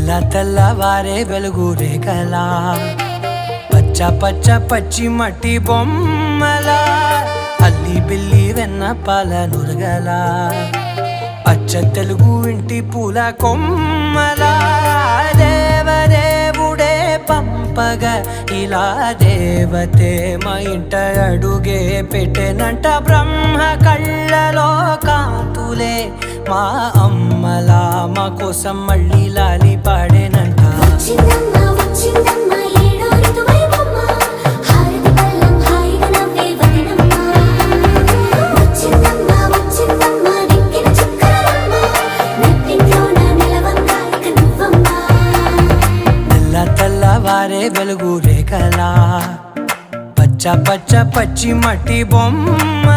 తెల్ల తెల్లవారే వెలుగు రేఖలా పచ్చ పచ్చ పచ్చి మట్టి బొమ్మలా అల్లి బిల్లి వెన్న పాల నురగలా అచ్చ తెలుగు ఇంటి పూల కొమ్మలా దేవదేవుడే పంపగా ఇలా దేవతే మా ఇంట అడుగే పెట్టెనంట బ్రహ్మ కళ్ళలో కాంతులే మా అమ్మలా మా కోసం మళ్ళీ లాలి పాడేనంట తెల్లవారే వెలుగు రేఖలా పచ్చ పచ్చ పచ్చి మట్టి బొమ్మ